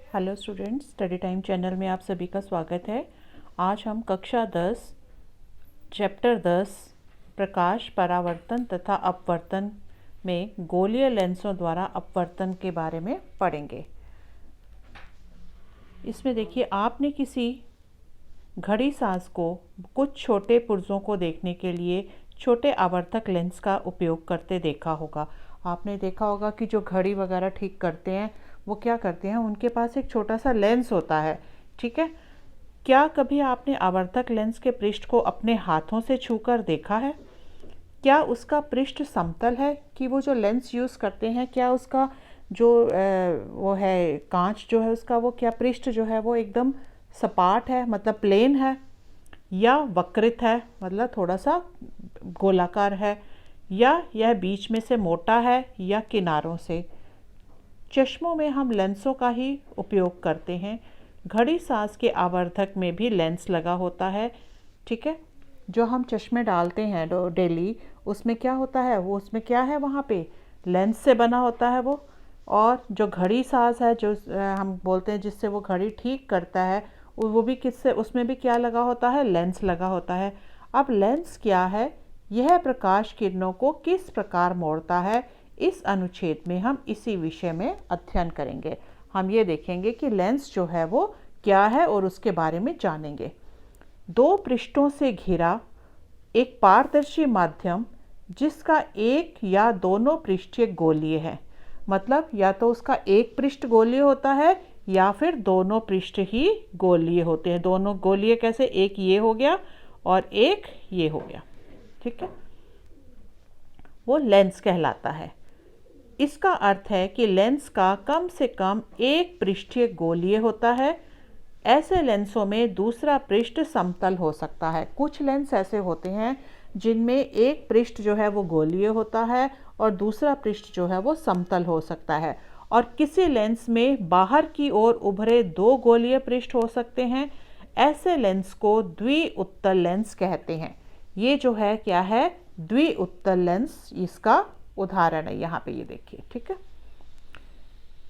Hello students, study time channel में आप सभी का स्वागत है। आज हम कक्षा 10 चैप्टर 10 प्रकाश परावर्तन तथा अपवर्तन में गोलीय लेंसों द्वारा अपवर्तन के बारे में पढ़ेंगे। इसमें देखिए, आपने किसी घड़ी साज को कुछ छोटे पुर्जों को देखने के लिए छोटे आवर्धक लेंस का उपयोग करते देखा होगा। आपने देखा होगा कि जो घड़ी वगैरह ठीक करते हैं वो क्या करते हैं, उनके पास एक छोटा सा लेंस होता है। ठीक है, क्या कभी आपने आवर्धक लेंस के पृष्ठ को अपने हाथों से छूकर देखा है? क्या उसका पृष्ठ समतल है कि वो जो लेंस यूज़ करते हैं, क्या उसका जो वो है कांच जो है उसका वो क्या पृष्ठ जो है वो एकदम सपाट है, मतलब प्लेन है, या वक्रित है, मतलब थोड़ा सा गोलाकार है, या यह बीच में से मोटा है या किनारों से। चश्मों में हम लेंसों का ही उपयोग करते हैं। घड़ी साज के आवर्धक में भी लेंस लगा होता है। ठीक है, जो हम चश्मे डालते हैं डेली, उसमें क्या होता है, वो उसमें क्या है, वहाँ पे लेंस से बना होता है वो। और जो घड़ी साज है, जो हम बोलते हैं जिससे वो घड़ी ठीक करता है, वो भी किससे, उसमें भी क्या लगा होता है, लेंस लगा होता है। अब लेंस क्या है, यह प्रकाश किरणों को किस प्रकार मोड़ता है, इस अनुच्छेद में हम इसी विषय में अध्ययन करेंगे। हम ये देखेंगे कि लेंस जो है वो क्या है और उसके बारे में जानेंगे। दो पृष्ठों से घिरा एक पारदर्शी माध्यम जिसका एक या दोनों पृष्ठ गोलीय है, मतलब या तो उसका एक पृष्ठ गोलीय होता है या फिर दोनों पृष्ठ ही गोलीय होते हैं। दोनों गोलीय कैसे, एक ये हो गया और एक ये हो गया। ठीक है, वो लेंस कहलाता है। इसका अर्थ है कि लेंस का कम से कम एक पृष्ठीय गोलीय होता है। ऐसे लेंसों में दूसरा पृष्ठ समतल हो सकता है। कुछ लेंस ऐसे होते हैं जिनमें एक पृष्ठ जो है वो गोलीय होता है और दूसरा पृष्ठ जो है वो समतल हो सकता है। और किसी लेंस में बाहर की ओर उभरे दो गोलीय पृष्ठ हो सकते हैं। ऐसे लेंस को द्विउत्तल लेंस कहते हैं। ये जो है क्या है, द्विउत्तल लेंस, इसका उदाहरण है यहाँ पे, ये देखिए। ठीक है,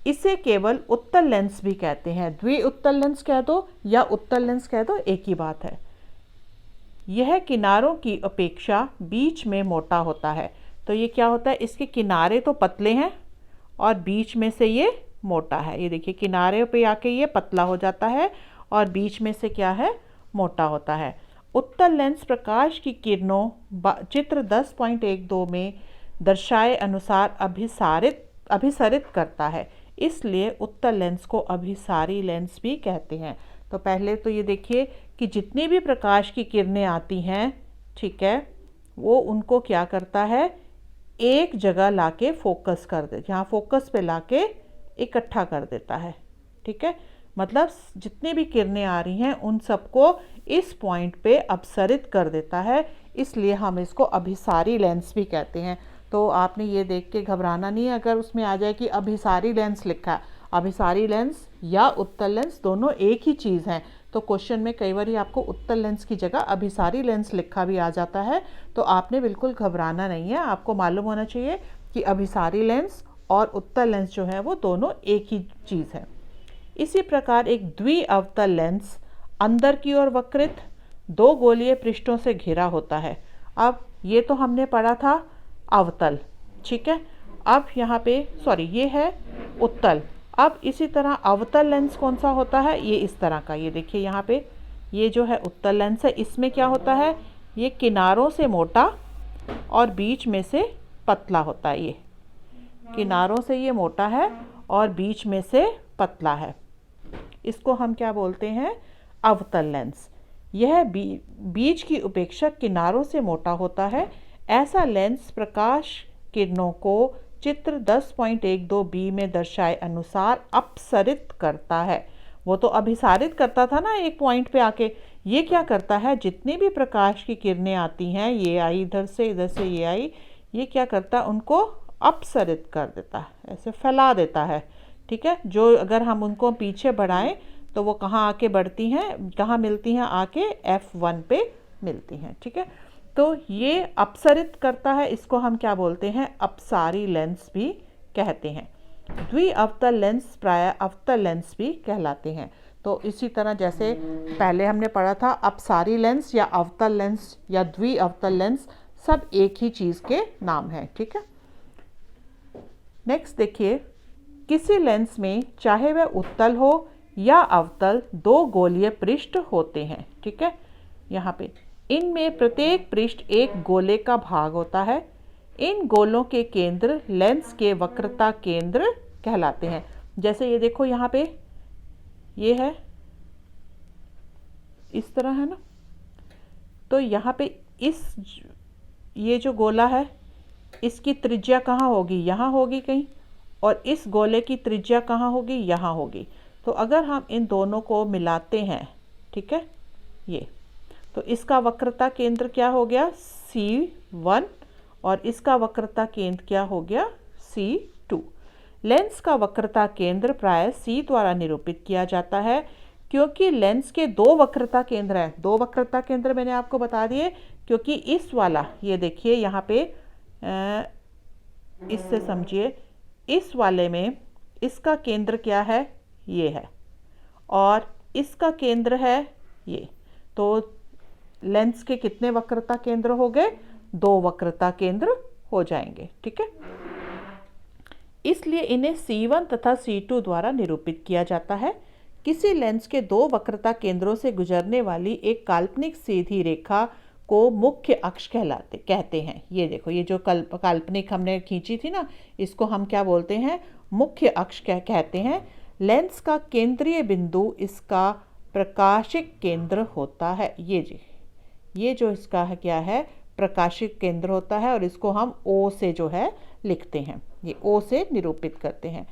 इसे केवल उत्तल लेंस भी कहते हैं। द्विउत्तल लेंस कह दो या उत्तल लेंस कह दो, एक ही बात है। यह किनारों की अपेक्षा बीच में मोटा होता है। तो ये क्या होता है, इसके किनारे तो पतले हैं और बीच में से ये मोटा है। ये देखिए, किनारे पे आके ये पतला हो जाता है और बीच में से क्या है, मोटा होता है। उत्तल लेंस प्रकाश की किरणों चित्र 10.12 में दर्शाए अनुसार अभिसरित करता है। इसलिए उत्तल लेंस को अभिसारी लेंस भी कहते हैं। तो पहले तो ये देखिए कि जितनी भी प्रकाश की किरणें आती हैं, ठीक है, वो उनको क्या करता है, एक जगह लाके फोकस कर दे, यहाँ फोकस पे लाके इकट्ठा कर देता है। ठीक है, मतलब जितनी भी किरणें आ रही हैं उन सबको इस पॉइंट पे अपसरित कर देता है। इसलिए हम इसको अभिसारी लेंस भी कहते हैं। तो आपने ये देख के घबराना नहीं है अगर उसमें आ जाए कि अभिसारी लेंस लिखा है। अभिसारी लेंस या उत्तल लेंस दोनों एक ही चीज़ हैं। तो क्वेश्चन में कई बार आपको उत्तल लेंस की जगह अभिसारी लेंस लिखा भी आ जाता है। तो आपने बिल्कुल घबराना नहीं है। आपको मालूम होना चाहिए कि अभिसारी लेंस और उत्तल लेंस जो है वो दोनों एक ही चीज़ है। इसी प्रकार एक द्विअवतल लेंस अंदर की ओर वक्रित दो गोलीय पृष्ठों से घिरा होता है। अब ये तो हमने पढ़ा था अवतल। ठीक है, अब यहाँ पे ये है उत्तल। अब इसी तरह अवतल लेंस कौन सा होता है, ये इस तरह का। ये देखिए यहाँ पे, ये जो है उत्तल लेंस है, इसमें क्या होता है, ये किनारों से मोटा और बीच में से पतला होता है। ये किनारों से ये मोटा है और बीच में से पतला है। इसको हम क्या बोलते हैं, अवतल लेंस। यह बीच की उपेक्षा किनारों से मोटा होता है। ऐसा लेंस प्रकाश किरणों को चित्र 10.12 बी में दर्शाए अनुसार अपसरित करता है। वो तो अभिसारित करता था ना एक पॉइंट पे आके, ये क्या करता है, जितनी भी प्रकाश की किरणें आती हैं, ये आई इधर से ये आई, ये क्या करता है, उनको अपसरित कर देता है, ऐसे फैला देता है। ठीक है, जो अगर हम उनको पीछे बढ़ाएं तो वो कहाँ आके बढ़ती हैं, कहाँ मिलती हैं, आके F1 पे मिलती हैं। ठीक है, तो ये अपसरित करता है, इसको हम क्या बोलते हैं, अपसारी लेंस भी कहते हैं। द्विअवतल लेंस प्रायः अवतल लेंस भी कहलाते हैं। तो इसी तरह जैसे पहले हमने पढ़ा था, अपसारी लेंस या अवतल लेंस या द्विअवतल लेंस सब एक ही चीज़ के नाम है। ठीक है, नेक्स्ट देखिए, किसी लेंस में चाहे वह उत्तल हो या अवतल दो गोलीय पृष्ठ होते हैं। ठीक है, यहाँ पे इनमें प्रत्येक पृष्ठ एक गोले का भाग होता है। इन गोलों के केंद्र लेंस के वक्रता केंद्र कहलाते हैं। जैसे ये देखो, यहाँ पे ये है, इस तरह है ना, तो यहाँ पे ये जो गोला है इसकी त्रिज्या कहाँ होगी, यहाँ होगी कहीं, और इस गोले की त्रिज्या कहाँ होगी, यहाँ होगी। तो अगर हम इन दोनों को मिलाते हैं, ठीक है, ये तो इसका वक्रता केंद्र क्या हो गया, C1, और इसका वक्रता केंद्र क्या हो गया, C2। लेंस का वक्रता केंद्र प्रायः C द्वारा निरूपित किया जाता है, क्योंकि लेंस के दो वक्रता केंद्र हैं। दो वक्रता केंद्र मैंने आपको बता दिए, क्योंकि इस वाला, ये देखिए यहाँ पे, इससे समझिए, इस वाले में इसका केंद्र क्या है, ये है, और इसका केंद्र है ये। तो लेंस के कितने वक्रता केंद्र हो गए, दो वक्रता केंद्र हो जाएंगे। ठीक है, इसलिए इन्हें C1 तथा C2 द्वारा निरूपित किया जाता है। किसी लेंस के दो वक्रता केंद्रों से गुजरने वाली एक काल्पनिक सीधी रेखा को मुख्य अक्ष कहते हैं। ये देखो, ये जो काल्पनिक हमने खींची थी ना, इसको हम क्या बोलते हैं, मुख्य अक्ष कहते हैं। लेंस का केंद्रीय बिंदु इसका प्रकाशिक केंद्र होता है। ये जो इसका है क्या है, प्रकाशिक केंद्र होता है, और इसको हम O से जो है लिखते हैं, ये O से निरूपित करते हैं।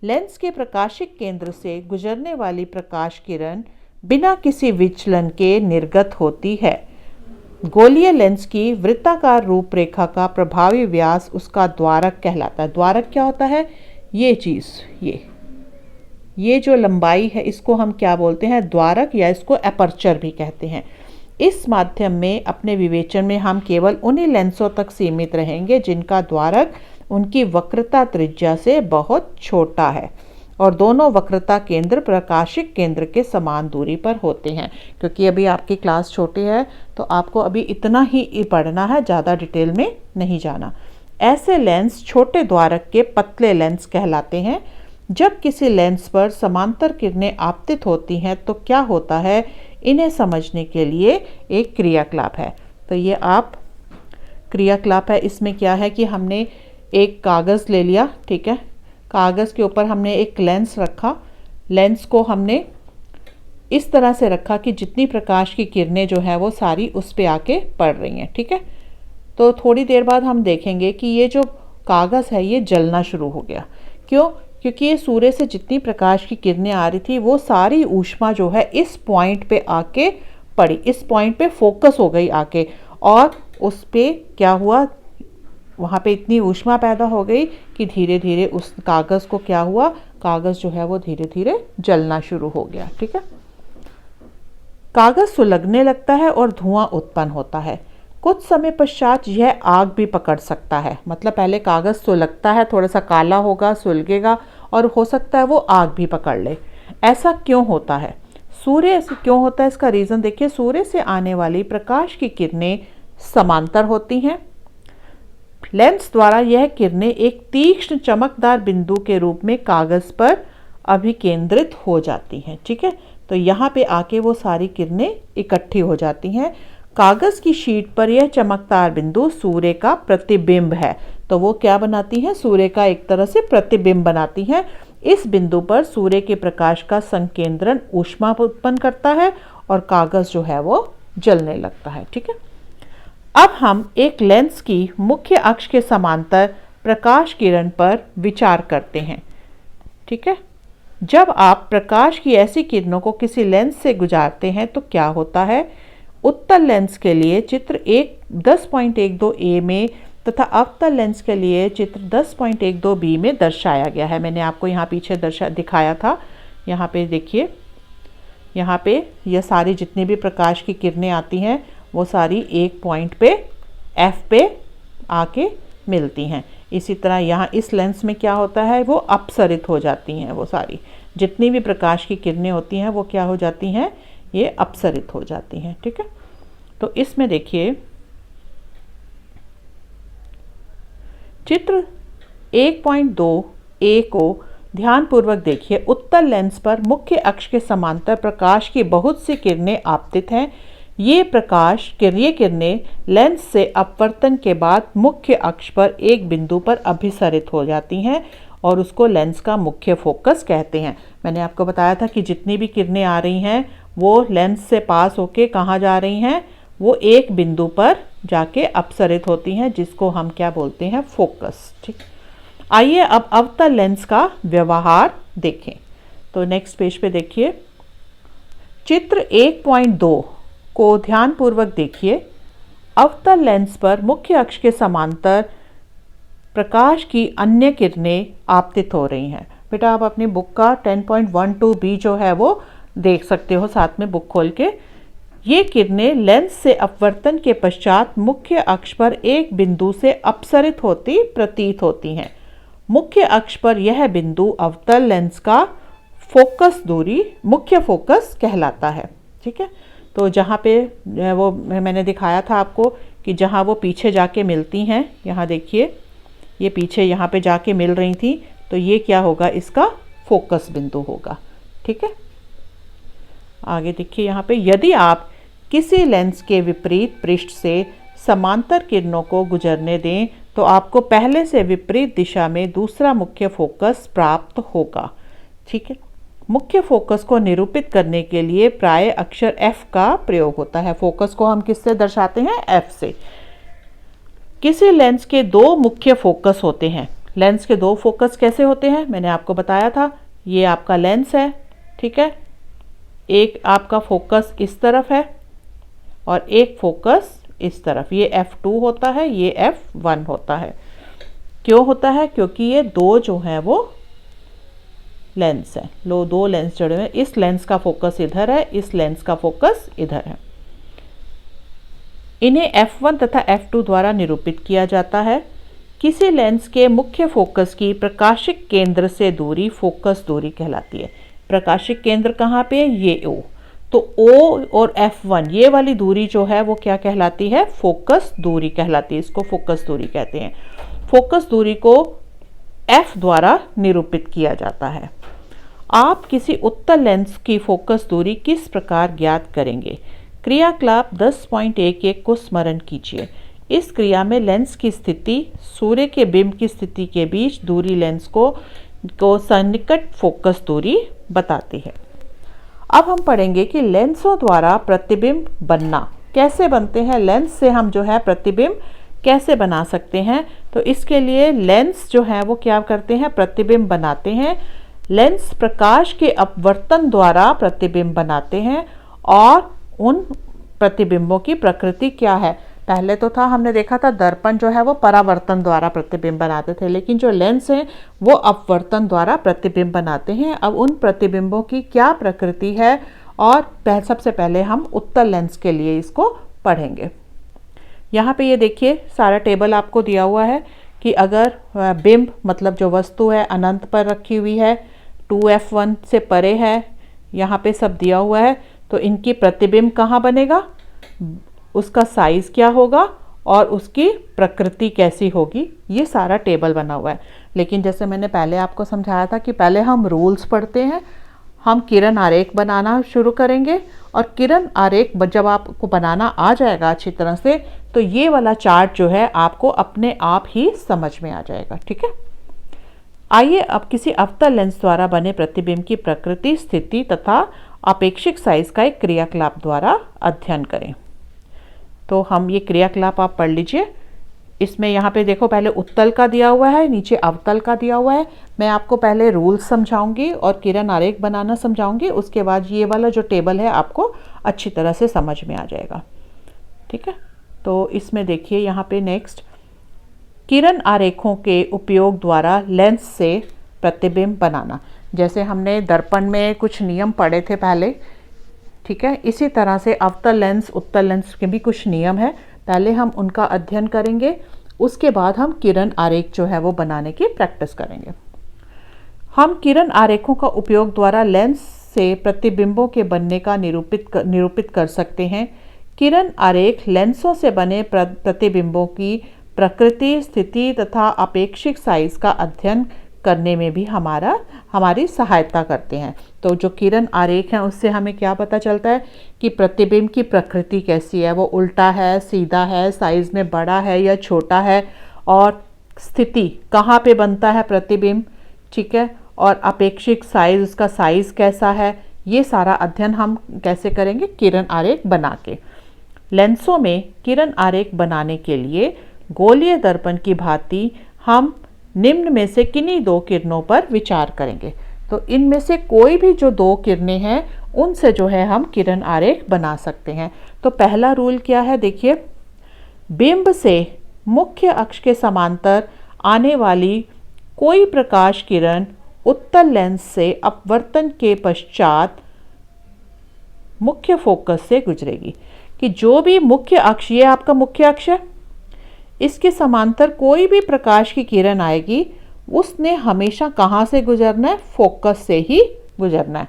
लेंस के प्रकाशिक केंद्र से गुजरने वाली प्रकाश किरण बिना किसी विचलन के निर्गत होती है। गोलीय लेंस की वृत्ताकार रूपरेखा का प्रभावी व्यास उसका द्वारक कहलाता है। द्वारक क्या होता है, ये चीज़, ये जो लंबाई है इसको हम क्या बोलते हैं, द्वारक, या इसको एपर्चर भी कहते हैं। इस माध्यम में अपने विवेचन में हम केवल उन्हीं लेंसों तक सीमित रहेंगे जिनका द्वारक उनकी वक्रता त्रिज्या से बहुत छोटा है और दोनों वक्रता केंद्र प्रकाशिक केंद्र के समान दूरी पर होते हैं। क्योंकि अभी आपकी क्लास छोटी है तो आपको अभी इतना ही पढ़ना है, ज़्यादा डिटेल में नहीं जाना। ऐसे लेंस छोटे द्वारक के पतले लेंस कहलाते हैं। जब किसी लेंस पर समांतर किरणें आपतित होती हैं तो क्या होता है, इन्हें समझने के लिए एक क्रियाकलाप है। तो ये आप क्रियाकलाप है, इसमें क्या है कि हमने एक कागज़ ले लिया, ठीक है, कागज़ के ऊपर हमने एक लेंस रखा, लेंस को हमने इस तरह से रखा कि जितनी प्रकाश की किरणें जो है वो सारी उस पे आके पड़ रही हैं। ठीक है, तो थोड़ी देर बाद हम देखेंगे कि ये जो कागज़ है ये जलना शुरू हो गया। क्यों? क्योंकि ये सूर्य से जितनी प्रकाश की किरणें आ रही थी वो सारी ऊष्मा जो है इस पॉइंट पे आके पड़ी, इस पॉइंट पे फोकस हो गई आके, और उस पे क्या हुआ, वहाँ पे इतनी ऊष्मा पैदा हो गई कि धीरे धीरे उस कागज़ को क्या हुआ, कागज़ जो है वो धीरे धीरे जलना शुरू हो गया। ठीक है, कागज़ सुलगने लगता है और धुआं उत्पन्न होता है। कुछ समय पश्चात यह आग भी पकड़ सकता है। मतलब पहले कागज़ सुलगता है, थोड़ा सा काला होगा, सुलगेगा, और हो सकता है वो आग भी पकड़ ले। ऐसा क्यों होता है? सूर्य से क्यों होता है, इसका रीज़न देखिए। सूर्य से आने वाली प्रकाश की किरणें समांतर होती हैं। लेंस द्वारा यह किरणें एक तीक्ष्ण चमकदार बिंदु के रूप में कागज़ पर अभिकेंद्रित हो जाती हैं। ठीक है, तो यहाँ पे आके वो सारी किरणें इकट्ठी हो जाती हैं। कागज़ की शीट पर यह चमकदार बिंदु सूर्य का प्रतिबिंब है। तो वो क्या बनाती हैं, सूर्य का एक तरह से प्रतिबिंब बनाती हैं। इस बिंदु पर सूर्य के प्रकाश का संकेंद्रण ऊष्मा उत्पन्न करता है और कागज़ जो है वो जलने लगता है। ठीक है, अब हम एक लेंस की मुख्य अक्ष के समांतर प्रकाश किरण पर विचार करते हैं। ठीक है, जब आप प्रकाश की ऐसी किरणों को किसी लेंस से गुजारते हैं तो क्या होता है। उत्तल लेंस के लिए चित्र 10.12 A में तथा अवतल लेंस के लिए चित्र 10.12 B में दर्शाया गया है। मैंने आपको यहाँ पीछे दिखाया था। यहाँ पे देखिए, यहाँ पे यह सारी जितनी भी प्रकाश की किरणें आती हैं वो सारी एक पॉइंट पे F पे आके मिलती हैं। इसी तरह यहाँ इस लेंस में क्या होता है, वो अपसरित हो जाती हैं, वो सारी जितनी भी प्रकाश की किरणें होती हैं वो क्या हो जाती हैं, ये अपसरित हो जाती हैं। ठीक है, तो इसमें देखिए चित्र 1.2 ए को ध्यानपूर्वक देखिए। उत्तल लेंस पर मुख्य अक्ष के समांतर प्रकाश की बहुत सी किरणें आपतित हैं। ये किरणें लेंस से अपवर्तन के बाद मुख्य अक्ष पर एक बिंदु पर अभिसरित हो जाती हैं और उसको लेंस का मुख्य फोकस कहते हैं। मैंने आपको बताया था कि जितनी भी किरणें आ रही हैं वो लेंस से पास होके कहाँ जा रही हैं, वो एक बिंदु पर जाके अपसरित होती हैं, जिसको हम क्या बोलते हैं, फोकस। ठीक, आइए अब अवतल लेंस का व्यवहार देखें। तो नेक्स्ट पेज पे देखिए, चित्र 1.2 को ध्यानपूर्वक देखिए। अवतल लेंस पर मुख्य अक्ष के समांतर प्रकाश की अन्य किरणें आपतित हो रही हैं। बेटा आप अपनी बुक का 10.12 बी जो है वो देख सकते हो साथ में बुक खोल के। ये किरणें लेंस से अपवर्तन के पश्चात मुख्य अक्ष पर एक बिंदु से अपसरित होती प्रतीत होती हैं। मुख्य अक्ष पर यह बिंदु अवतल लेंस का फोकस दूरी मुख्य फोकस कहलाता है। ठीक है, तो जहाँ पे वो मैंने दिखाया था आपको कि जहाँ वो पीछे जाके मिलती हैं, यहाँ देखिए ये पीछे यहाँ पे जाके मिल रही थी, तो ये क्या होगा, इसका फोकस बिंदु होगा। ठीक है, आगे देखिए यहाँ पे, यदि आप किसी लेंस के विपरीत पृष्ठ से समांतर किरणों को गुजरने दें तो आपको पहले से विपरीत दिशा में दूसरा मुख्य फोकस प्राप्त होगा। ठीक है, मुख्य फोकस को निरूपित करने के लिए प्राय अक्षर F का प्रयोग होता है। फोकस को हम किससे दर्शाते हैं, F से। किसी लेंस के दो मुख्य फोकस होते हैं। लेंस के दो फोकस कैसे होते हैं, मैंने आपको बताया था। ये आपका लेंस है, ठीक है, एक आपका फोकस इस तरफ है और एक फोकस इस तरफ। ये F2 होता है, ये F1 होता है। क्यों होता है, क्योंकि ये दो जो हैं वो लेंस हैं, दो लेंस जुड़े हुए हैं। इस लेंस का फोकस इधर है, इस लेंस का फोकस इधर है। इन्हें F1 तथा F2 द्वारा निरूपित किया जाता है। किसी लेंस के मुख्य फोकस की प्रकाशिक केंद्र से दूरी फोकस दूरी कहलाती है। प्रकाशिक केंद्र कहाँ पे है, ये O। तो O और F1 ये वाली दूरी जो है वो क्या कहलाती है, फोकस दूरी कहलाती है। इसको फोकस दूरी कहते हैं। फोकस दूरी को F द्वारा निरूपित किया जाता है। आप किसी उत्तल लेंस की फोकस दूरी किस प्रकार ज्ञात करेंगे। क्रियाकलाप 10.11 को स्मरण कीजिए। इस क्रिया में लेंस की स्थिति सूर्य के बिंब की स्थिति के बीच दूरी लेंस को सन्निकट फोकस दूरी बताती है। अब हम पढ़ेंगे कि लेंसों द्वारा प्रतिबिंब बनना कैसे बनते हैं। लेंस से हम जो है प्रतिबिंब कैसे बना सकते हैं, तो इसके लिए लेंस जो है वो क्या करते हैं, प्रतिबिंब बनाते हैं। लेंस प्रकाश के अपवर्तन द्वारा प्रतिबिंब बनाते हैं और उन प्रतिबिंबों की प्रकृति क्या है। पहले तो था, हमने देखा था दर्पण जो है वो परावर्तन द्वारा प्रतिबिंब बनाते थे, लेकिन जो लेंस हैं वो अपवर्तन द्वारा प्रतिबिंब बनाते हैं। अब उन प्रतिबिंबों की क्या प्रकृति है, और सबसे पहले हम उत्तल लेंस के लिए इसको पढ़ेंगे। यहाँ पे ये देखिए सारा टेबल आपको दिया हुआ है कि अगर बिंब मतलब जो वस्तु है अनंत पर रखी हुई है, 2F1 से परे है, यहाँ पे सब दिया हुआ है, तो इनकी प्रतिबिंब कहाँ बनेगा, उसका साइज क्या होगा और उसकी प्रकृति कैसी होगी, ये सारा टेबल बना हुआ है। लेकिन जैसे मैंने पहले आपको समझाया था कि पहले हम रूल्स पढ़ते हैं। हम किरण आरेख बनाना शुरू करेंगे और किरण आरेख जब आपको बनाना आ जाएगा अच्छी तरह से, तो ये वाला चार्ट जो है आपको अपने आप ही समझ में आ जाएगा। ठीक है, आइए अब किसी अवतल लेंस द्वारा बने प्रतिबिंब की प्रकृति, स्थिति तथा अपेक्षित साइज का एक क्रियाकलाप द्वारा अध्ययन करें। तो हम ये क्रियाकलाप आप पढ़ लीजिए। इसमें यहाँ पे देखो पहले उत्तल का दिया हुआ है, नीचे अवतल का दिया हुआ है। मैं आपको पहले रूल्स समझाऊंगी और किरण आरेख बनाना समझाऊंगी, उसके बाद ये वाला जो टेबल है आपको अच्छी तरह से समझ में आ जाएगा। ठीक है, तो इसमें देखिए यहाँ पे नेक्स्ट, किरण आरेखों के उपयोग द्वारा लेंस से प्रतिबिंब बनाना। जैसे हमने दर्पण में कुछ नियम पढ़े थे पहले, ठीक है, इसी तरह से अवतल लेंस उत्तल लेंस के भी कुछ नियम है। पहले हम उनका अध्ययन करेंगे उसके बाद हम किरण आरेख जो है वो बनाने की प्रैक्टिस करेंगे। हम किरण आरेखों का उपयोग द्वारा लेंस से प्रतिबिंबों के बनने का निरूपित कर सकते हैं। किरण आरेख लेंसों से बने प्रतिबिंबों की प्रकृति, स्थिति तथा अपेक्षित साइज का अध्ययन करने में भी हमारी सहायता करते हैं। तो जो किरण आरेख हैं उससे हमें क्या पता चलता है कि प्रतिबिंब की प्रकृति कैसी है, वो उल्टा है, सीधा है, साइज में बड़ा है या छोटा है, और स्थिति कहाँ पे बनता है प्रतिबिंब, ठीक है, और अपेक्षित साइज, उसका साइज कैसा है, ये सारा अध्ययन हम कैसे करेंगे, किरण आरेख बना के। लेंसों में किरण आरेख बनाने के लिए गोलीय दर्पण की भांति हम निम्न में से किन्हीं दो किरणों पर विचार करेंगे। तो इनमें से कोई भी जो दो किरणें हैं उनसे जो है हम किरण आरेख बना सकते हैं। तो पहला रूल क्या है, देखिए, बिंब से मुख्य अक्ष के समांतर आने वाली कोई प्रकाश किरण उत्तल लेंस से अपवर्तन के पश्चात मुख्य फोकस से गुजरेगी। कि जो भी मुख्य अक्ष, ये आपका मुख्य अक्ष है, इसके समांतर कोई भी प्रकाश की किरण आएगी, उसने हमेशा कहाँ से गुजरना है, फोकस से ही गुजरना है।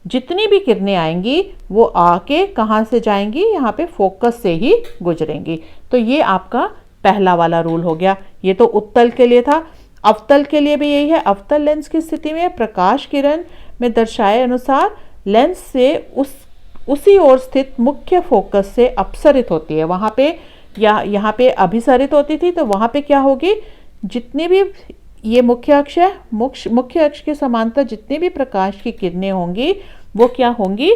जितनी भी किरणें आएंगी वो आके कहाँ से जाएंगी, यहाँ पे फोकस से ही गुजरेंगी। तो ये आपका पहला वाला रूल हो गया। ये तो उत्तल के लिए था। अवतल के लिए भी यही है। अवतल लेंस की स्थिति में प्रकाश किरण में दर्शाए अनुसार लेंस से उसी ओर स्थित मुख्य फोकस से अपसरित होती है। वहाँ पे या यहाँ पे अभिसरित होती थी, तो वहाँ पे क्या होगी, जितनी भी ये मुख्य अक्ष है, मुख्य अक्ष के समांतर जितनी भी प्रकाश की किरणें होंगी वो क्या होंगी,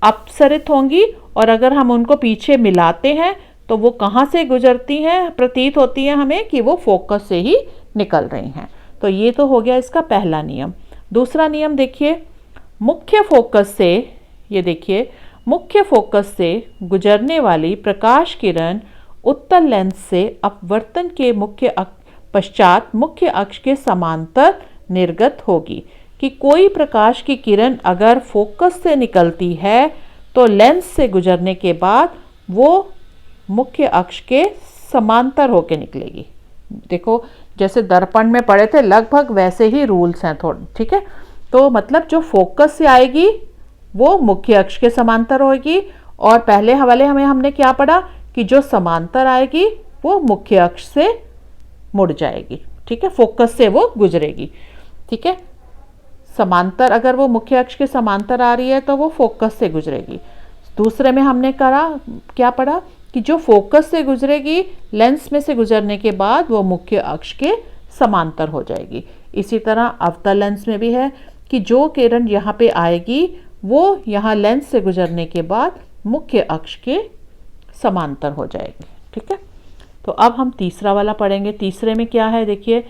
अपसरित होंगी। और अगर हम उनको पीछे मिलाते हैं तो वो कहाँ से गुजरती हैं, प्रतीत होती हैं हमें कि वो फोकस से ही निकल रही हैं। तो ये तो हो गया इसका पहला नियम। दूसरा नियम देखिए, मुख्य फोकस से, ये देखिए, मुख्य फोकस से गुजरने वाली प्रकाश किरण उत्तल लेंस से अपवर्तन के पश्चात मुख्य अक्ष के समांतर निर्गत होगी। कि कोई प्रकाश की किरण अगर फोकस से निकलती है तो लेंस से गुजरने के बाद वो मुख्य अक्ष के समांतर होकर निकलेगी। देखो, जैसे दर्पण में पढ़े थे लगभग वैसे ही रूल्स हैं थोड़े, ठीक है। तो मतलब जो फोकस से आएगी वो मुख्य अक्ष के समांतर होगी, और पहले हवाले हमने क्या पढ़ा कि जो समांतर आएगी वो मुख्य अक्ष से मुड़ जाएगी, ठीक है, फोकस से वो गुजरेगी, ठीक है। समांतर, अगर वो मुख्य अक्ष के समांतर आ रही है तो वो फोकस से गुजरेगी। दूसरे में हमने क्या पढ़ा कि जो फोकस से गुजरेगी लेंस में से गुजरने के बाद वो मुख्य अक्ष के समांतर हो जाएगी। इसी तरह अवतल लेंस में भी है कि जो किरण यहाँ पे आएगी वो यहाँ लेंस से गुजरने के बाद मुख्य अक्ष के समांतर हो जाएगी, ठीक है। तो अब हम तीसरा वाला पढ़ेंगे। तीसरे में क्या है, देखिए,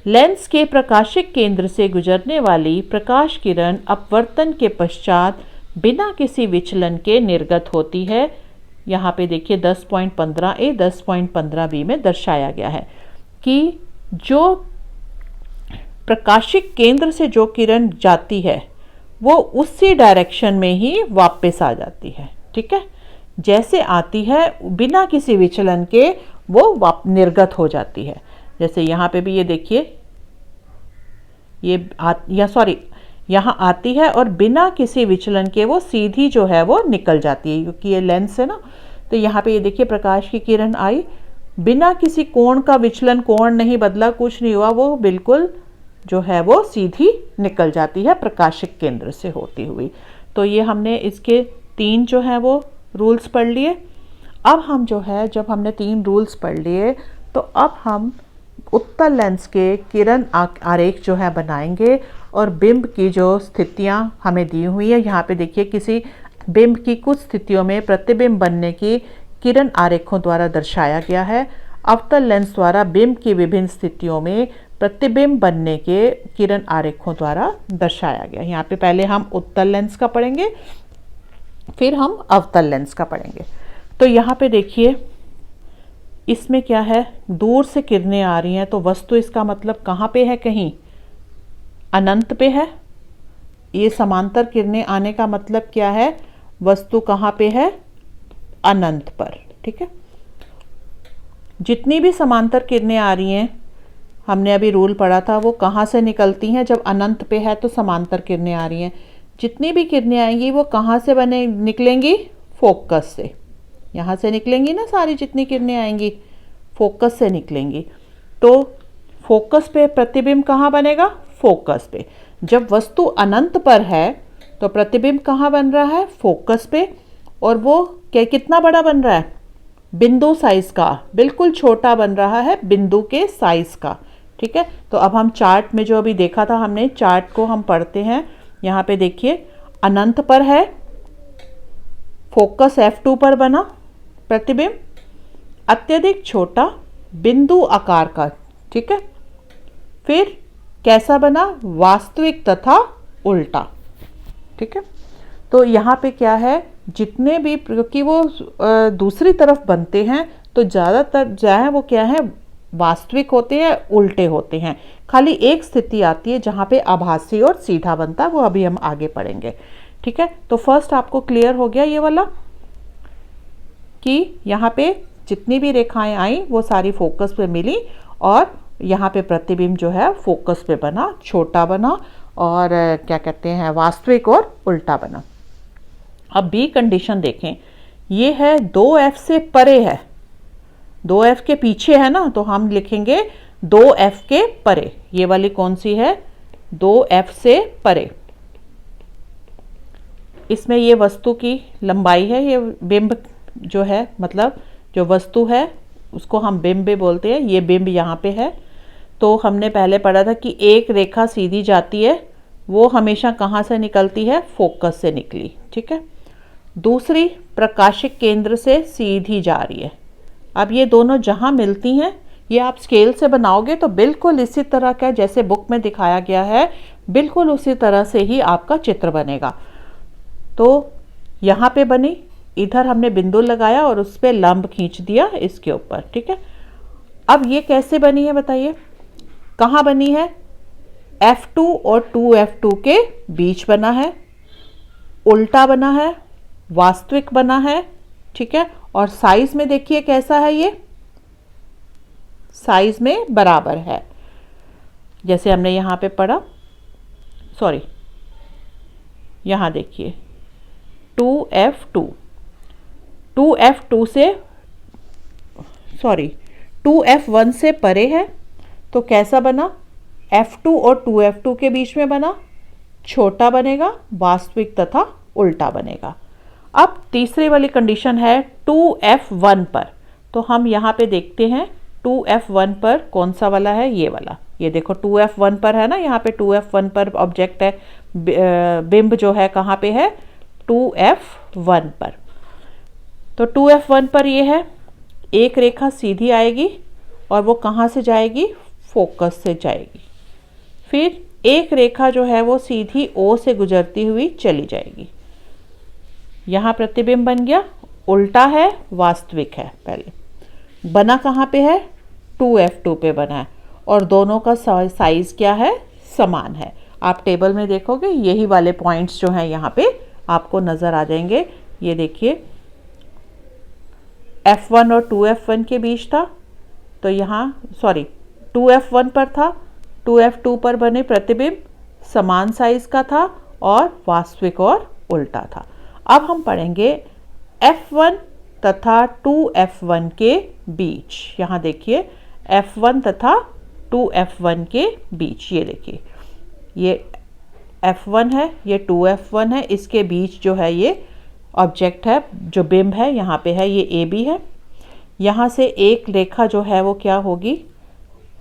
लेंस के प्रकाशिक केंद्र से गुजरने वाली प्रकाश किरण अपवर्तन के पश्चात बिना किसी विचलन के निर्गत होती है। यहाँ पे देखिए 10.15a 10.15b में दर्शाया गया है कि जो प्रकाशिक केंद्र से जो किरण जाती है वो उसी डायरेक्शन में ही वापस आ जाती है, ठीक है। जैसे आती है बिना किसी विचलन के वो निर्गत हो जाती है। जैसे यहाँ पे भी ये देखिए, यहाँ आती है और बिना किसी विचलन के वो सीधी जो है वो निकल जाती है, क्योंकि ये लेंस है ना। तो यहाँ पे ये देखिए प्रकाश की किरण आई, बिना किसी कोण का विचलन, कोण नहीं बदला, कुछ नहीं हुआ, वो बिल्कुल जो है वो सीधी निकल जाती है प्रकाशिक केंद्र से होती हुई। तो ये हमने इसके 3 जो हैं वो रूल्स पढ़ लिए। अब हम जो है, जब हमने 3 रूल्स पढ़ लिए तो अब हम उत्तल लेंस के किरण आरेख जो है बनाएंगे, और बिंब की जो स्थितियां हमें दी हुई है, यहाँ पे देखिए किसी बिंब की कुछ स्थितियों में प्रतिबिंब बनने की किरण आरेखों द्वारा दर्शाया गया है। अवतल लेंस द्वारा बिंब की विभिन्न स्थितियों में प्रतिबिंब बनने के किरण आरेखों द्वारा दर्शाया गया। यहाँ पे पहले हम उत्तल लेंस का पढ़ेंगे, फिर हम अवतल लेंस का पढ़ेंगे। तो यहाँ पे देखिए, इसमें क्या है, दूर से किरणें आ रही हैं, तो वस्तु इसका मतलब कहाँ पे है, कहीं अनंत पे है। ये समांतर किरणें आने का मतलब क्या है, वस्तु कहाँ पे है, अनंत पर, ठीक है। जितनी भी समांतर किरणें आ रही हैं, हमने अभी रूल पढ़ा था, वो कहाँ से निकलती हैं? जब अनंत पे है तो समांतर किरणें आ रही हैं। जितनी भी किरणें आएंगी वो कहाँ से निकलेंगी? फोकस से। यहाँ से निकलेंगी ना, सारी जितनी किरणें आएंगी फोकस से निकलेंगी। तो फोकस पे प्रतिबिंब कहाँ बनेगा? फोकस पे। जब वस्तु अनंत पर है तो प्रतिबिंब कहाँ बन रहा है? फोकस पे। और वो कितना बड़ा बन रहा है? बिंदु साइज का, बिल्कुल छोटा बन रहा है, बिंदु के साइज का। ठीक है, तो अब हम चार्ट में जो अभी देखा था हमने, चार्ट को हम पढ़ते हैं। यहाँ पे देखिए, अनंत पर है, फोकस F2 पर बना प्रतिबिंब, अत्यधिक छोटा बिंदु आकार का। ठीक है, फिर कैसा बना? वास्तविक तथा उल्टा। ठीक है, तो यहाँ पे क्या है, जितने भी, क्योंकि वो दूसरी तरफ बनते हैं तो ज़्यादातर जो है वो क्या है, वास्तविक होते हैं, उल्टे होते हैं। खाली एक स्थिति आती है जहाँ पे आभासी और सीधा बनता है, वो अभी हम आगे पढ़ेंगे। ठीक है, तो फर्स्ट आपको क्लियर हो गया ये वाला कि यहाँ पे जितनी भी रेखाएं आई वो सारी फोकस पे मिली और यहाँ पे प्रतिबिंब जो है फोकस पे बना, छोटा बना और क्या कहते हैं, वास्तविक और उल्टा बना। अब बी कंडीशन देखें, ये है 2F से परे है, 2F के पीछे है ना, तो हम लिखेंगे 2F के परे। ये वाली कौन सी है? 2F से परे। इसमें ये वस्तु की लंबाई है, ये बिंब जो है, मतलब जो वस्तु है उसको हम बिंब भी बोलते हैं। ये बिंब यहाँ पे है। तो हमने पहले पढ़ा था कि एक रेखा सीधी जाती है, वो हमेशा कहाँ से निकलती है? फोकस से निकली। ठीक है, दूसरी प्रकाशिक केंद्र से सीधी जा रही है। अब ये दोनों जहाँ मिलती हैं, ये आप स्केल से बनाओगे तो बिल्कुल इसी तरह का जैसे बुक में दिखाया गया है, बिल्कुल उसी तरह से ही आपका चित्र बनेगा। तो यहाँ पे बनी, इधर हमने बिंदु लगाया और उस पर लंब खींच दिया इसके ऊपर। ठीक है, अब ये कैसे बनी है बताइए? कहाँ बनी है? F2 और 2F2 के बीच बना है, उल्टा बना है, वास्तविक बना है। ठीक है, और साइज में देखिए कैसा है, ये साइज में बराबर है, जैसे हमने यहाँ पे पढ़ा। सॉरी, यहाँ देखिए 2F2, 2F2 से, सॉरी 2F1 से परे है, तो कैसा बना? F2 और 2F2 के बीच में बना, छोटा बनेगा, वास्तविक तथा उल्टा बनेगा। अब तीसरी वाली कंडीशन है 2F1 पर, तो हम यहाँ पे देखते हैं 2F1 पर कौन सा वाला है? ये वाला। ये देखो 2F1 पर है ना, यहाँ पे 2F1 पर ऑब्जेक्ट है, बिंब जो है कहाँ पे है? 2F1 पर। तो 2F1 पर ये है, एक रेखा सीधी आएगी और वो कहाँ से जाएगी? फोकस से जाएगी। फिर एक रेखा जो है वो सीधी O से गुजरती हुई चली जाएगी। यहाँ प्रतिबिंब बन गया, उल्टा है, वास्तविक है। पहले बना कहाँ पे है? 2F2 पे बना है और दोनों का साइज क्या है? समान है। आप टेबल में देखोगे यही वाले पॉइंट्स जो हैं यहाँ पे आपको नज़र आ जाएंगे। ये देखिए F1 और 2F1 के बीच था, तो यहाँ सॉरी 2F1 पर था, 2F2 पर बने प्रतिबिंब समान साइज का था और वास्तविक और उल्टा था। अब हम पढ़ेंगे F1 तथा 2F1 के बीच। यहाँ देखिए F1 तथा 2F1 के बीच, ये देखिए ये F1 है, ये 2F1 है, इसके बीच जो है ये ऑब्जेक्ट है, जो बिंब है यहाँ पे है, ये AB है। यहाँ से एक रेखा जो है वो क्या होगी?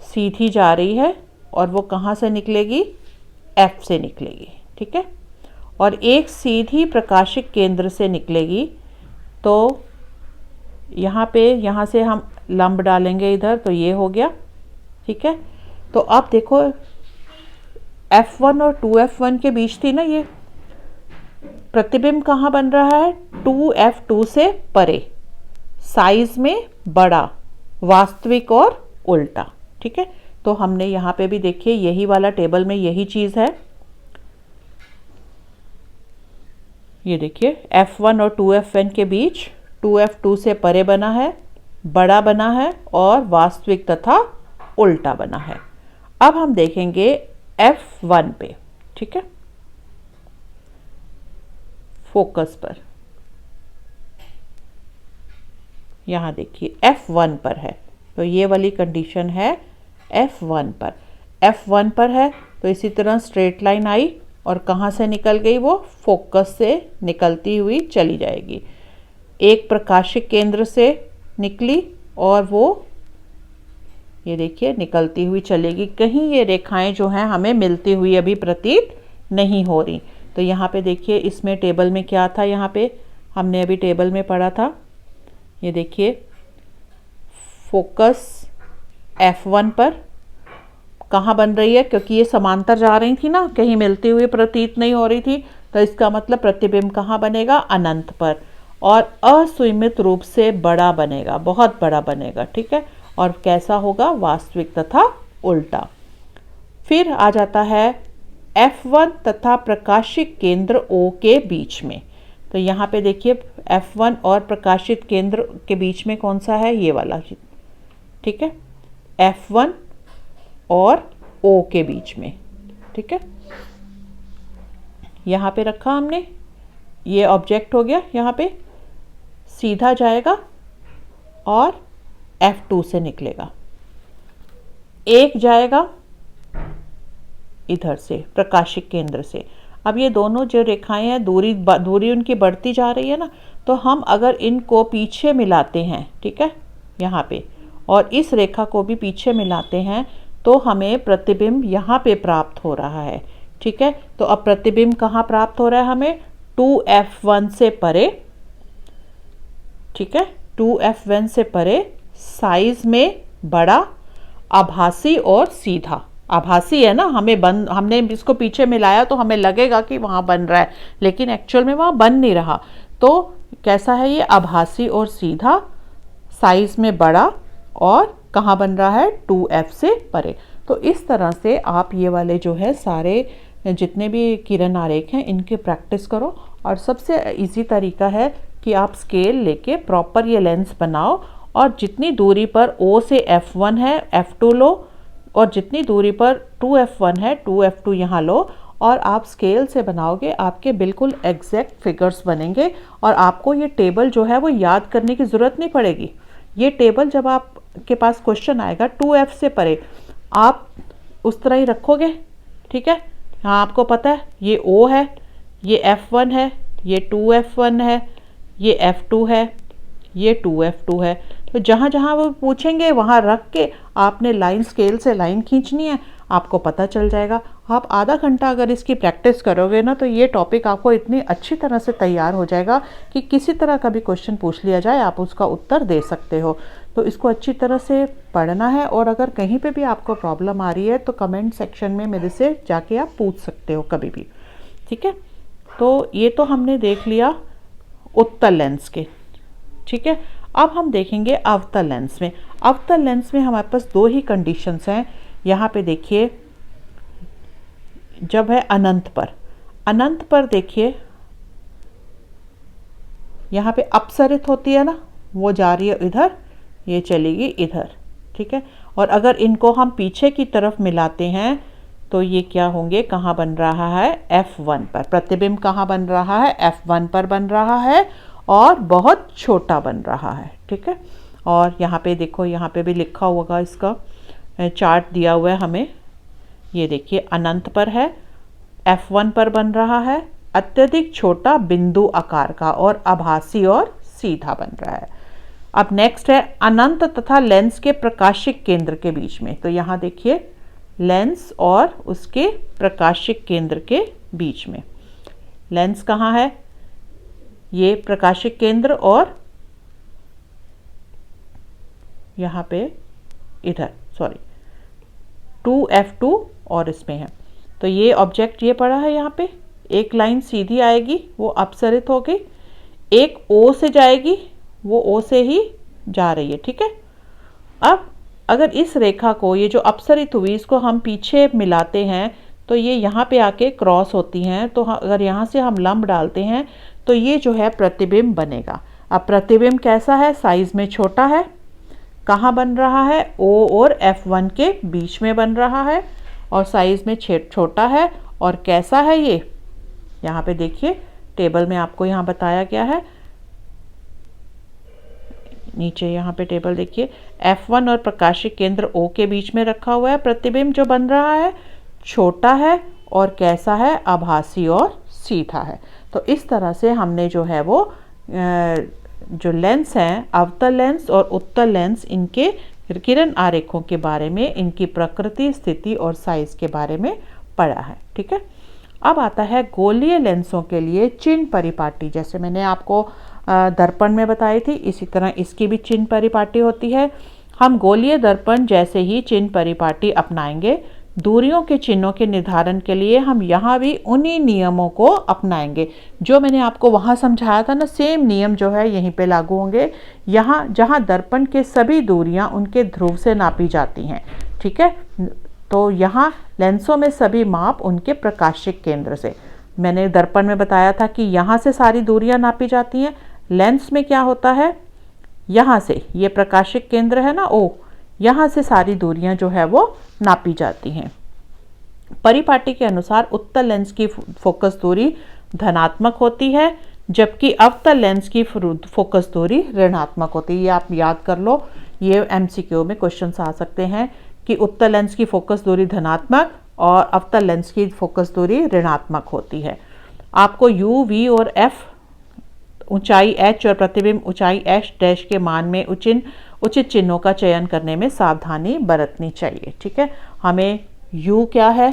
सीधी जा रही है और वो कहाँ से निकलेगी? F से निकलेगी। ठीक है, और एक सीधी प्रकाशिक केंद्र से निकलेगी। तो यहाँ से हम लंब डालेंगे इधर, तो ये हो गया। ठीक है, तो अब देखो F1 और 2F1 के बीच थी ना ये, प्रतिबिंब कहाँ बन रहा है? 2F2 से परे, साइज में बड़ा, वास्तविक और उल्टा। ठीक है, तो हमने यहाँ पे भी देखिए यही वाला टेबल में यही चीज़ है। ये देखिए F1 और 2F1 के बीच 2F2 से परे बना है, बड़ा बना है और वास्तविक तथा उल्टा बना है। अब हम देखेंगे F1 पे, ठीक है, फोकस पर। यहाँ देखिए F1 पर है, तो ये वाली कंडीशन है F1 पर। F1 पर है तो इसी तरह स्ट्रेट लाइन आई और कहाँ से निकल गई, वो फोकस से निकलती हुई चली जाएगी। एक प्रकाशिक केंद्र से निकली और वो ये देखिए निकलती हुई चलेगी। कहीं ये रेखाएं जो हैं हमें मिलती हुई अभी प्रतीत नहीं हो रही। तो यहाँ पे देखिए इसमें टेबल में क्या था, यहाँ पे हमने अभी टेबल में पढ़ा था, ये देखिए फोकस F1 पर कहाँ बन रही है, क्योंकि ये समांतर जा रही थी ना, कहीं मिलती हुई प्रतीत नहीं हो रही थी, तो इसका मतलब प्रतिबिंब कहाँ बनेगा, अनंत पर, और असीमित रूप से बड़ा बनेगा, बहुत बड़ा बनेगा, ठीक है। और कैसा होगा, वास्तविक तथा उल्टा। फिर आ जाता है F1 तथा प्रकाशिक केंद्र O के बीच में। तो यहाँ पे देखिए F1 और प्रकाशित केंद्र के बीच में कौन सा है, ये वाला, ठीक है, F1 और O के बीच में, ठीक है। यहाँ पे रखा हमने, ये ऑब्जेक्ट हो गया, यहाँ पे सीधा जाएगा और F2 से निकलेगा, एक जाएगा इधर से प्रकाशिक केंद्र से। अब ये दोनों जो रेखाएं हैं, दूरी उनकी बढ़ती जा रही है ना, तो हम अगर इनको पीछे मिलाते हैं, ठीक है, यहाँ पे, और इस रेखा को भी पीछे मिलाते हैं, तो हमें प्रतिबिंब यहाँ पे प्राप्त हो रहा है, ठीक है। तो अब प्रतिबिंब कहाँ प्राप्त हो रहा है हमें, 2F1 से परे, ठीक है, 2F1 से परे, साइज में बड़ा, आभासी और सीधा। आभासी है ना, हमने इसको पीछे मिलाया तो हमें लगेगा कि वहाँ बन रहा है, लेकिन एक्चुअल में वहाँ बन नहीं रहा। तो कैसा है ये, आभासी और सीधा, साइज में बड़ा, और कहाँ बन रहा है, 2F से परे। तो इस तरह से आप ये वाले जो है सारे जितने भी किरण आरेख हैं इनकी प्रैक्टिस करो। और सबसे इजी तरीका है कि आप स्केल लेके प्रॉपर ये लेंस बनाओ, और जितनी दूरी पर O से F1 है F2 लो, और जितनी दूरी पर 2F1 है 2F2 यहाँ लो, और आप स्केल से बनाओगे, आपके बिल्कुल एग्जैक्ट फिगर्स बनेंगे। और आपको ये टेबल जो है वो याद करने की ज़रूरत नहीं पड़ेगी। ये टेबल जब आपके पास क्वेश्चन आएगा 2F से परे, आप उस तरह ही रखोगे, ठीक है। हाँ, आपको पता है ये O है, ये F1 है, ये 2F1 है, ये F2 है, ये 2F2 है। तो जहाँ जहाँ वो पूछेंगे वहाँ रख के आपने लाइन, स्केल से लाइन खींचनी है, आपको पता चल जाएगा। आप आधा घंटा अगर इसकी प्रैक्टिस करोगे ना, तो ये टॉपिक आपको इतनी अच्छी तरह से तैयार हो जाएगा कि किसी तरह का भी क्वेश्चन पूछ लिया जाए आप उसका उत्तर दे सकते हो। तो इसको अच्छी तरह से पढ़ना है, और अगर कहीं पे भी आपको प्रॉब्लम आ रही है तो कमेंट सेक्शन में मेरे से जाके आप पूछ सकते हो कभी भी, ठीक है। तो ये तो हमने देख लिया उत्तल लेंस के, ठीक है। अब हम देखेंगे अवतल लेंस में। अवतल लेंस में हमारे पास दो ही कंडीशंस हैं। यहाँ पे देखिए, जब है अनंत पर देखिए यहाँ पे अपसरित होती है ना, वो जा रही है इधर, ये चलेगी इधर, ठीक है। और अगर इनको हम पीछे की तरफ मिलाते हैं तो ये क्या होंगे, कहाँ बन रहा है, F1 पर। प्रतिबिंब कहाँ बन रहा है, F1 पर बन रहा है, और बहुत छोटा बन रहा है, ठीक है। और यहाँ पे देखो, यहाँ पे भी लिखा होगा, इसका चार्ट दिया हुआ है हमें, ये देखिए अनंत पर है, F1 पर बन रहा है, अत्यधिक छोटा बिंदु आकार का, और आभासी और सीधा बन रहा है। अब नेक्स्ट है अनंत तथा लेंस के प्रकाशिक केंद्र के बीच में। तो यहाँ देखिए लेंस और उसके प्रकाशिक केंद्र के बीच में, लेंस कहाँ है, ये प्रकाशिक केंद्र, और यहाँ पे इधर, सॉरी 2F2 और इसमें है। तो ये ऑब्जेक्ट ये पड़ा है, यहाँ पे एक लाइन सीधी आएगी, वो अपसरित हो गई, एक O से जाएगी, वो O से ही जा रही है, ठीक है। अब अगर इस रेखा को, ये जो अपसरित हुई, इसको हम पीछे मिलाते हैं तो ये यहाँ पे आके क्रॉस होती हैं। तो अगर यहाँ से हम लंब डालते हैं तो ये जो है प्रतिबिंब बनेगा। अब प्रतिबिंब कैसा है, साइज में छोटा है, कहाँ बन रहा है? O और F1 के बीच में बन रहा है और साइज में छोटा है। और कैसा है ये? यहाँ पे देखिए टेबल में आपको यहाँ बताया गया है, नीचे यहाँ पे टेबल देखिए, F1 और प्रकाशिक केंद्र O के बीच में रखा हुआ है। प्रतिबिंब जो बन रहा है छोटा है और कैसा है? आभासी और सीधा है। तो इस तरह से हमने जो है वो जो लेंस हैं, अवतल लेंस और उत्तल लेंस, इनके किरण आरेखों के बारे में, इनकी प्रकृति, स्थिति और साइज के बारे में पढ़ा है। ठीक है, अब आता है गोलीय लेंसों के लिए चिन्ह परिपाटी। जैसे मैंने आपको दर्पण में बताई थी, इसी तरह इसकी भी चिन्ह परिपाटी होती है। हम गोलीय दर्पण जैसे ही चिन्ह परिपाटी अपनाएंगे। दूरियों के चिन्हों के निर्धारण के लिए हम यहाँ भी उन्हीं नियमों को अपनाएंगे जो मैंने आपको वहाँ समझाया था ना, सेम नियम जो है यहीं पे लागू होंगे। यहाँ जहाँ दर्पण के सभी दूरियाँ उनके ध्रुव से नापी जाती हैं। ठीक है, तो यहाँ लेंसों में सभी माप उनके प्रकाशिक केंद्र से। मैंने दर्पण में बताया था कि यहाँ से सारी दूरियाँ नापी जाती हैं। लेंस में क्या होता है? यहाँ से, ये प्रकाशिक केंद्र है ना O, यहाँ से सारी दूरियां जो है वो नापी जाती हैं। परिपाटी के अनुसार उत्तल लेंस की फोकस दूरी धनात्मक होती है, जबकि अवतल लेंस की फोकस दूरी ऋणात्मक होती है। ये आप याद कर लो, ये MCQ में क्वेश्चन आ सकते हैं कि उत्तल लेंस की फोकस दूरी धनात्मक और अवतल लेंस की फोकस दूरी ऋणात्मक होती है। आपको U, V और F, ऊंचाई h और प्रतिबिंब ऊंचाई h' के मान में उचित चिन्हों का चयन करने में सावधानी बरतनी चाहिए। ठीक है, हमें U क्या है?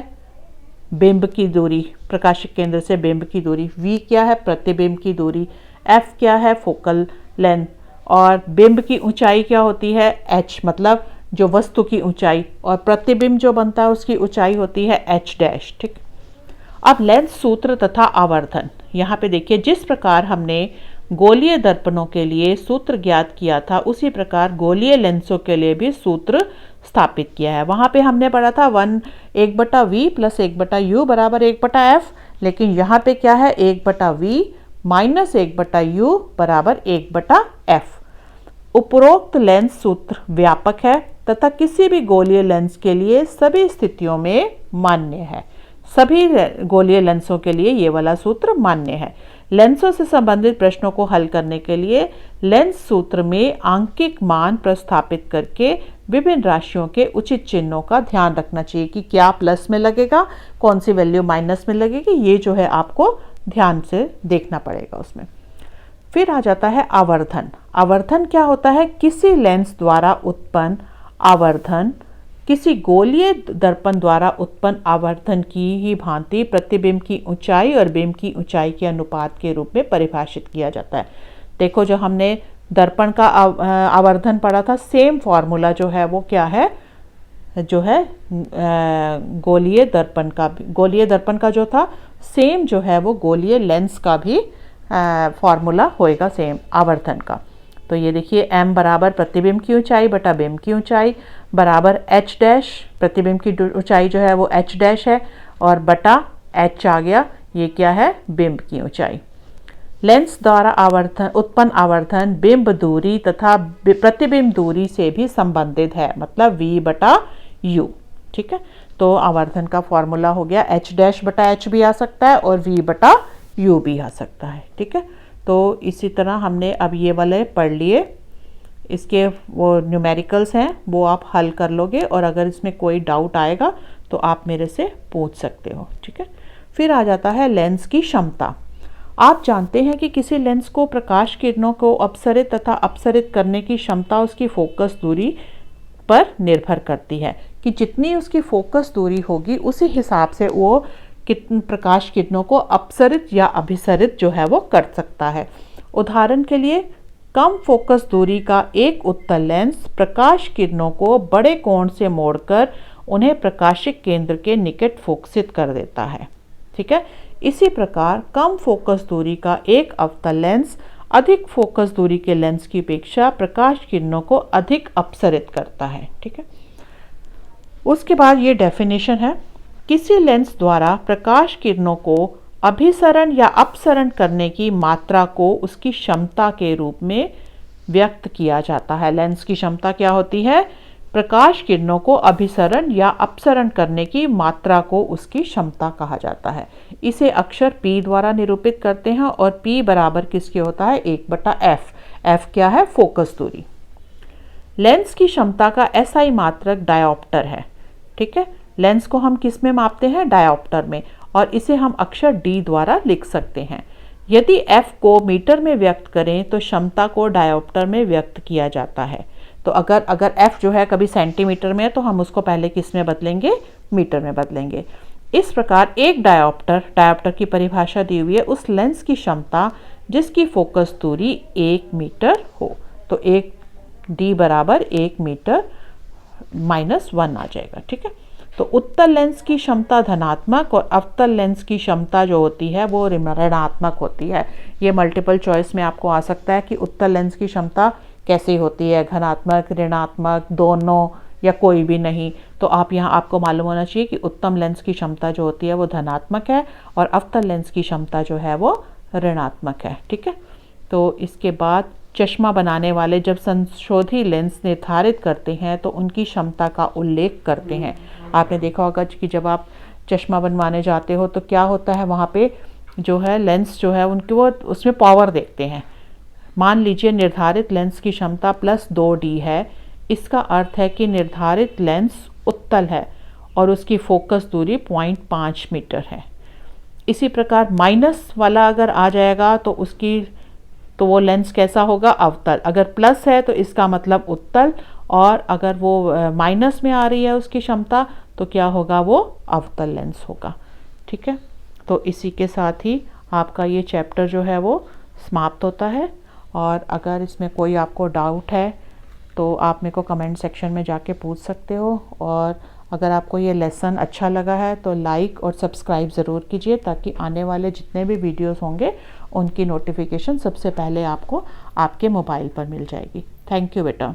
बिंब की दूरी, प्रकाशिक केंद्र से बिंब की दूरी। V क्या है? प्रतिबिंब की दूरी। F क्या है? Focal length. और बिंब की ऊंचाई क्या होती है? h, मतलब जो वस्तु की ऊंचाई, और प्रतिबिंब जो बनता है उसकी ऊंचाई होती है h'। ठीक, अब लेंस सूत्र तथा आवर्धन। यहाँ पे देखिए, जिस प्रकार हमने गोलीय दर्पणों के लिए सूत्र ज्ञात किया था, उसी प्रकार गोलीय लेंसों के लिए भी सूत्र स्थापित किया है। वहाँ पे हमने पढ़ा था 1/V + 1/U बराबर 1/F, लेकिन यहाँ पे क्या है? 1/V - 1/U बराबर 1/F। उपरोक्त लेंस सूत्र व्यापक है तथा किसी भी गोलीय लेंस के लिए सभी स्थितियों में मान्य है। सभी गोलीय लेंसों के लिए ये वाला सूत्र मान्य है। लेंसों से संबंधित प्रश्नों को हल करने के लिए लेंस सूत्र में आंकिक मान प्रस्थापित करके विभिन्न राशियों के उचित चिन्हों का ध्यान रखना चाहिए कि क्या प्लस में लगेगा, कौन सी वैल्यू माइनस में लगेगी, ये जो है आपको ध्यान से देखना पड़ेगा उसमें। फिर आ जाता है आवर्धन। आवर्धन क्या होता है? किसी लेंस द्वारा उत्पन्न आवर्धन किसी गोलीय दर्पण द्वारा उत्पन्न आवर्धन की ही भांति प्रतिबिंब की ऊंचाई और बिंब की ऊंचाई के अनुपात के रूप में परिभाषित किया जाता है। देखो, जो हमने दर्पण का आवर्धन पढ़ा था, सेम फॉर्मूला जो है वो क्या है? जो है गोलीय दर्पण का जो था, सेम जो है वो गोलीय लेंस का भी फॉर्मूला होएगा सेम आवर्धन का। तो ये देखिए, m बराबर प्रतिबिंब की ऊंचाई बटा बिंब की ऊंचाई बराबर h', प्रतिबिंब की ऊंचाई जो है वो h' है, और बटा h आ गया, ये क्या है? बिंब की ऊंचाई। लेंस द्वारा उत्पन्न आवर्धन बिंब दूरी तथा प्रतिबिंब दूरी से भी संबंधित है, मतलब V/U। ठीक है, तो आवर्धन का फॉर्मूला हो गया h'/h भी आ सकता है और V/U भी आ सकता है। ठीक है, तो इसी तरह हमने अब ये वाले पढ़ लिए। इसके वो न्यूमेरिकल्स हैं, वो आप हल कर लोगे, और अगर इसमें कोई डाउट आएगा तो आप मेरे से पूछ सकते हो। ठीक है, फिर आ जाता है लेंस की क्षमता। आप जानते हैं कि किसी लेंस को प्रकाश किरणों को अपसरित तथा अपसरित करने की क्षमता उसकी फोकस दूरी पर निर्भर करती है, कि जितनी उसकी फोकस दूरी होगी उसी हिसाब से वो कितने प्रकाश किरणों को अपसरित या अभिसरित जो है वो कर सकता है। उदाहरण के लिए, कम फोकस दूरी का एक उत्तल लेंस प्रकाश किरणों को बड़े कोण से मोड़कर उन्हें प्रकाशिक केंद्र के निकट फोकसित कर देता है। ठीक है, इसी प्रकार कम फोकस दूरी का एक अवतल लेंस अधिक फोकस दूरी के लेंस की अपेक्षा प्रकाश किरणों को अधिक अपसरित करता है। ठीक है, उसके बाद ये डेफिनेशन है, किसी लेंस द्वारा प्रकाश किरणों को अभिसरण या अपसरण करने की मात्रा को उसकी क्षमता के रूप में व्यक्त किया जाता है। लेंस की क्षमता क्या होती है? प्रकाश किरणों को अभिसरण या अपसरण करने की मात्रा को उसकी क्षमता कहा जाता है। इसे अक्षर P द्वारा निरूपित करते हैं और P बराबर किसके होता है? 1/f। f क्या है? फोकस दूरी। लेंस की क्षमता का SI मात्रक डायोप्टर है। ठीक है, लेंस को हम किस में मापते हैं? डायोप्टर में, और इसे हम अक्षर D द्वारा लिख सकते हैं। यदि f को मीटर में व्यक्त करें तो क्षमता को डायोप्टर में व्यक्त किया जाता है। तो अगर f जो है कभी सेंटीमीटर में है तो हम उसको पहले किस में बदलेंगे? मीटर में बदलेंगे। इस प्रकार एक डायोप्टर की परिभाषा दी हुई है उस लेंस की क्षमता जिसकी फोकस दूरी 1 मीटर हो। तो 1 D बराबर 1 मीटर -1 आ जाएगा। ठीक है, तो उत्तल लेंस की क्षमता धनात्मक और अवतल लेंस की क्षमता जो होती है वो ऋणात्मक होती है। ये मल्टीपल चॉइस में आपको आ सकता है कि उत्तल लेंस की क्षमता कैसी होती है? धनात्मक, ऋणात्मक, दोनों, या कोई भी नहीं। तो आपको मालूम होना चाहिए कि उत्तम लेंस की क्षमता जो होती है वो धनात्मक है और अवतल लेंस की क्षमता जो है वो ऋणात्मक है। ठीक है, तो इसके बाद चश्मा बनाने वाले जब संशोधित लेंस निर्धारित करते हैं तो उनकी क्षमता का उल्लेख करते हैं। आपने देखा होगा कि जब आप चश्मा बनवाने जाते हो तो क्या होता है, वहाँ पे जो है लेंस जो है उनकी वो उसमें पावर देखते हैं। मान लीजिए निर्धारित लेंस की क्षमता +2D है। इसका अर्थ है कि निर्धारित लेंस उत्तल है और उसकी फोकस दूरी 0.5 मीटर है। इसी प्रकार माइनस वाला अगर आ जाएगा तो वो लेंस कैसा होगा? अवतल। अगर प्लस है तो इसका मतलब उत्तल, और अगर वो माइनस में आ रही है उसकी क्षमता तो क्या होगा? वो अवतल लेंस होगा। ठीक है, तो इसी के साथ ही आपका ये चैप्टर जो है वो समाप्त होता है। और अगर इसमें कोई आपको डाउट है तो आप मेरे को कमेंट सेक्शन में जाके पूछ सकते हो। और अगर आपको ये लेसन अच्छा लगा है तो लाइक और सब्सक्राइब ज़रूर कीजिए ताकि आने वाले जितने भी वीडियोस होंगे उनकी नोटिफिकेशन सबसे पहले आपको आपके मोबाइल पर मिल जाएगी। थैंक यू बेटा।